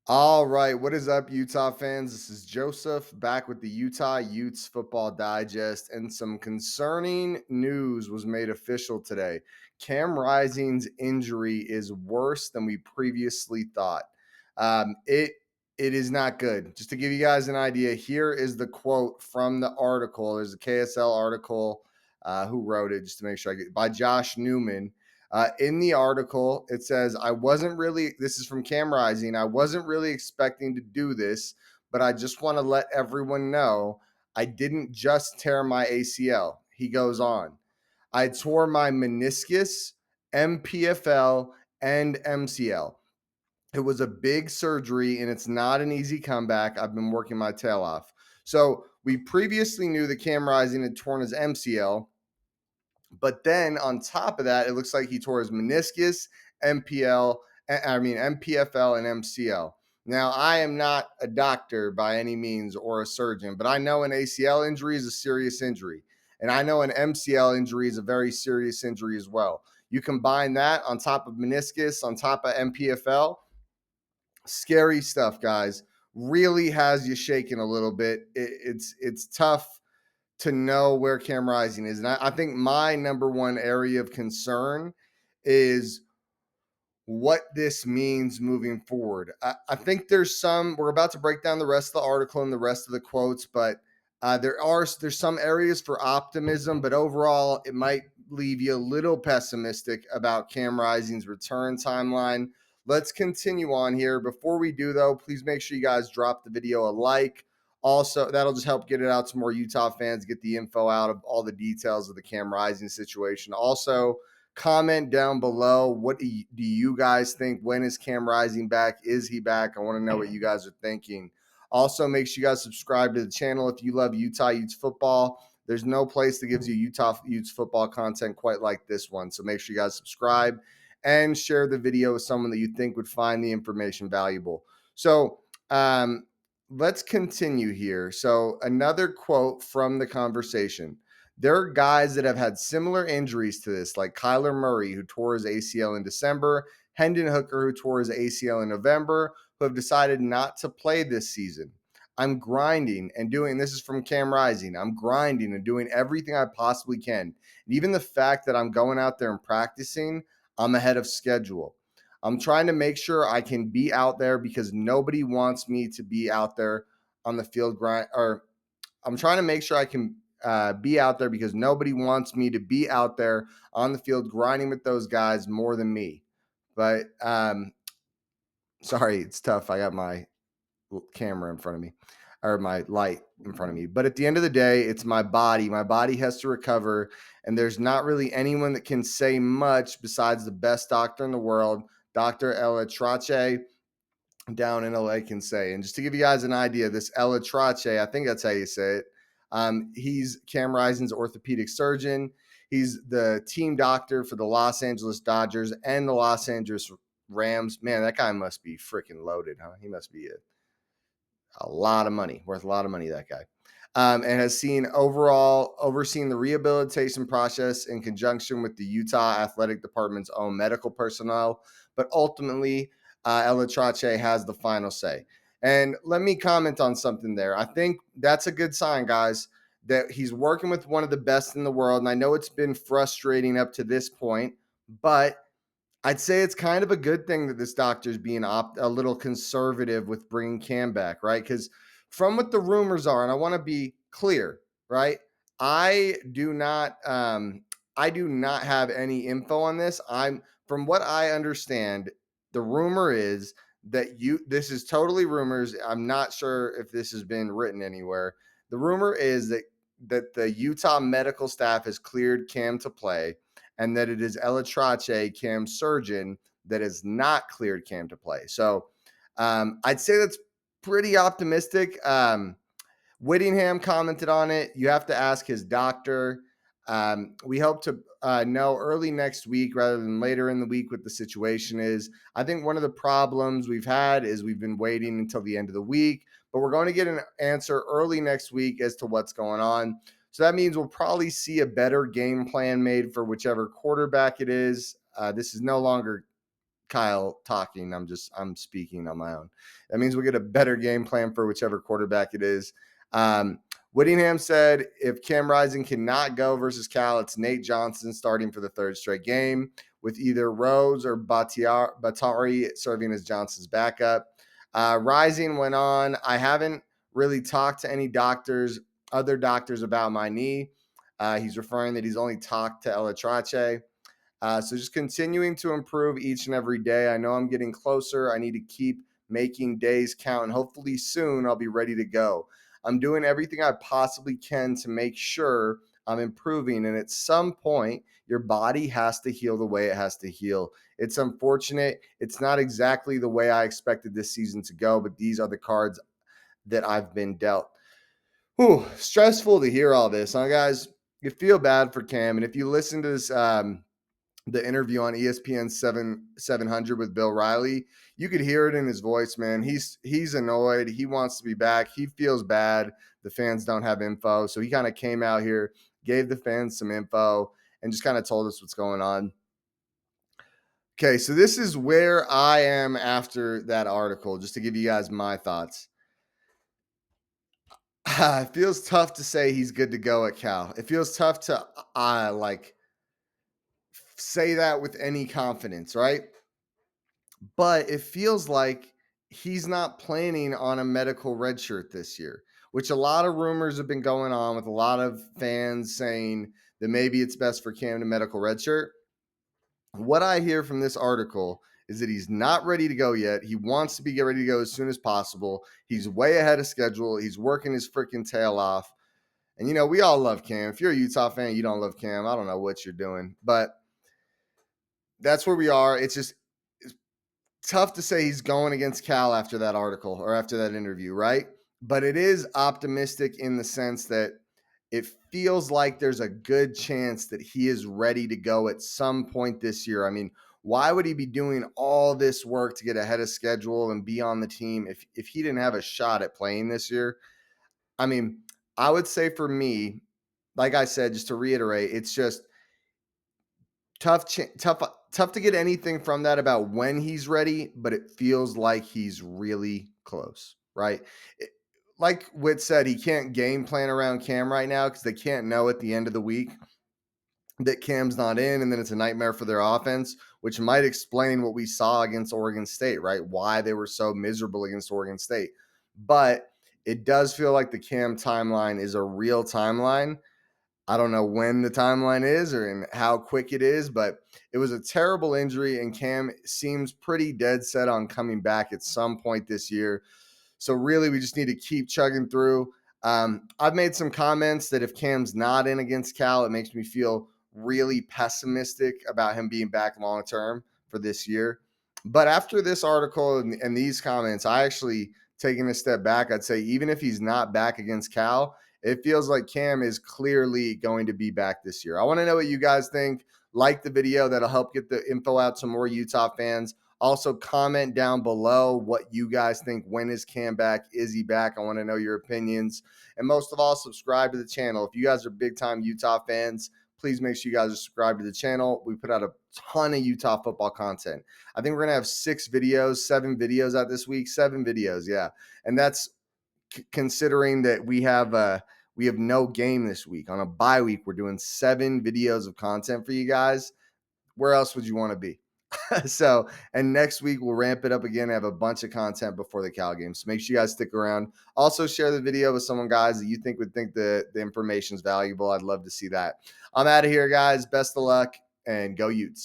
All right, what is up, Utah fans? This is Joseph back with the Utah Utes Football Digest, and some concerning news was made official today. Cam Rising's injury is worse than we previously thought. It is not good. Just to give you guys an idea, here is the quote from the article. There's a KSL article. Who wrote it? Just to make sure I get by Josh Newman. In the article, it says, this is from Cam Rising, I wasn't really expecting to do this, but I just want to let everyone know I didn't just tear my ACL. He goes on, I tore my meniscus, MPFL, and MCL. It was a big surgery and it's not an easy comeback. I've been working my tail off. So we previously knew that Cam Rising had torn his MCL. But then on top of that, it looks like he tore his meniscus, MPFL, and MCL. Now, I am not a doctor by any means or a surgeon, but I know an ACL injury is a serious injury. And I know an MCL injury is a very serious injury as well. You combine that on top of meniscus, on top of MPFL, scary stuff, guys. Really has you shaking a little bit. It's tough to know where Cam Rising is. And I think my number one area of concern is what this means moving forward. I think we're about to break down the rest of the article and the rest of the quotes, but there's some areas for optimism, but overall it might leave you a little pessimistic about Cam Rising's return timeline. Let's continue on here. Before we do, though, please make sure you guys drop the video a like. Also, that'll just help get it out to more Utah fans, get the info out of all the details of the Cam Rising situation. Also, comment down below. What do you guys think? When is Cam Rising back? Is he back? I want to know what you guys are thinking. Also, make sure you guys subscribe to the channel if you love Utah Utes football. There's no place that gives you Utah Utes football content quite like this one. So make sure you guys subscribe and share the video with someone that you think would find the information valuable. So let's continue here. So another quote from the conversation. There are guys that have had similar injuries to this, like Kyler Murray, who tore his ACL in December, Hendon Hooker, who tore his ACL in November, who have decided not to play this season. I'm grinding and doing this is from Cam Rising. I'm grinding and doing everything I possibly can. And even the fact that I'm going out there and practicing, I'm ahead of schedule. I'm trying to make sure I can be out there because nobody wants me to be out there on the field grind, or I'm trying to make sure I can be out there because nobody wants me to be out there on the field grinding with those guys more than me. But sorry, it's tough. I got my camera in front of me, or my light in front of me. But at the end of the day, it's my body. My body has to recover. And there's not really anyone that can say much besides the best doctor in the world, Dr. Ella Trache down in LA, can say. And just to give you guys an idea, this Ella Trache, I think that's how you say it. He's Cam Rising's orthopedic surgeon. He's the team doctor for the Los Angeles Dodgers and the Los Angeles Rams. Man, that guy must be freaking loaded, huh? He must be a lot of money, worth a lot of money, that guy. And has overseen the rehabilitation process in conjunction with the Utah Athletic Department's own medical personnel. But ultimately, Ella Trache has the final say. And let me comment on something there. I think that's a good sign, guys, that he's working with one of the best in the world. And I know it's been frustrating up to this point, but I'd say it's kind of a good thing that this doctor's being a little conservative with bringing Cam back, right? Because from what the rumors are, and I want to be clear, right? I do not, I do not have any info on this. From what I understand, the rumor is that this is totally rumors. I'm not sure if this has been written anywhere. The rumor is that the Utah medical staff has cleared Cam to play, and that it is Ella Trache, Cam's surgeon, that has not cleared Cam to play. So I'd say that's pretty optimistic. Whittingham commented on it. You have to ask his doctor. We hope to know early next week rather than later in the week what the situation is. I think one of the problems we've had is we've been waiting until the end of the week, but we're going to get an answer early next week as to what's going on. So that means we'll probably see a better game plan made for whichever quarterback it is. This is no longer Kyle talking. I'm speaking on my own. That means we get a better game plan for whichever quarterback it is. Whittingham said if Cam Rising cannot go versus Cal, it's Nate Johnson starting for the third straight game with either Rose or Batari serving as Johnson's backup. Rising went on. I haven't really talked to any other doctors about my knee. He's referring that he's only talked to Elatrache. So just continuing to improve each and every day. I know I'm getting closer. I need to keep making days count, and hopefully soon I'll be ready to go. I'm doing everything I possibly can to make sure I'm improving. And at some point, your body has to heal the way it has to heal. It's unfortunate. It's not exactly the way I expected this season to go, but these are the cards that I've been dealt. Whew, stressful to hear all this, huh, guys? You feel bad for Cam. And if you listen to this, the interview on ESPN 700 with Bill Riley, you could hear it in his voice, man. He's annoyed. He wants to be back. He feels bad. The fans don't have info. So he kind of came out here, gave the fans some info, and just kind of told us what's going on. Okay, so this is where I am after that article, just to give you guys my thoughts. It feels tough to say he's good to go at Cal. It feels tough to say that with any confidence, right? But it feels like he's not planning on a medical redshirt this year, which a lot of rumors have been going on with a lot of fans saying that maybe it's best for Cam to medical redshirt. What I hear from this article is that he's not ready to go yet. He wants to get ready to go as soon as possible. He's way ahead of schedule. He's working his freaking tail off. And, we all love Cam. If you're a Utah fan, you don't love Cam. I don't know what you're doing. But that's where we are. It's tough to say he's going against Cal after that article or after that interview, right? But it is optimistic in the sense that it feels like there's a good chance that he is ready to go at some point this year. I mean, why would he be doing all this work to get ahead of schedule and be on the team if he didn't have a shot at playing this year? I mean, I would say for me, like I said, just to reiterate, it's just tough to get anything from that about when he's ready, but it feels like he's really close, right? Like Witt said, he can't game plan around Cam right now because they can't know at the end of the week that Cam's not in, and then it's a nightmare for their offense, which might explain what we saw against Oregon State, right? Why they were so miserable against Oregon State. But it does feel like the Cam timeline is a real timeline. I don't know when the timeline is or in how quick it is, but it was a terrible injury, and Cam seems pretty dead set on coming back at some point this year. So really, we just need to keep chugging through. I've made some comments that if Cam's not in against Cal, it makes me feel really pessimistic about him being back long term for this year. But after this article and these comments, I actually taking a step back. I'd say even if he's not back against Cal, it feels like Cam is clearly going to be back this year. I want to know what you guys think. Like the video. That'll help get the info out to more Utah fans. Also, comment down below what you guys think. When is Cam back? Is he back? I want to know your opinions. And most of all, subscribe to the channel. If you guys are big-time Utah fans, please make sure you guys are subscribed to the channel. We put out a ton of Utah football content. I think we're going to have 7 videos out this week. 7 videos, yeah. And that's considering that we have no game this week. On a bye week, we're doing 7 videos of content for you guys. Where else would you want to be? So, and next week we'll ramp it up again, have a bunch of content before the Cal game. So make sure you guys stick around. Also share the video with someone, guys, that you think would think the information is valuable. I'd love to see that. I'm out of here, guys. Best of luck and go Utes.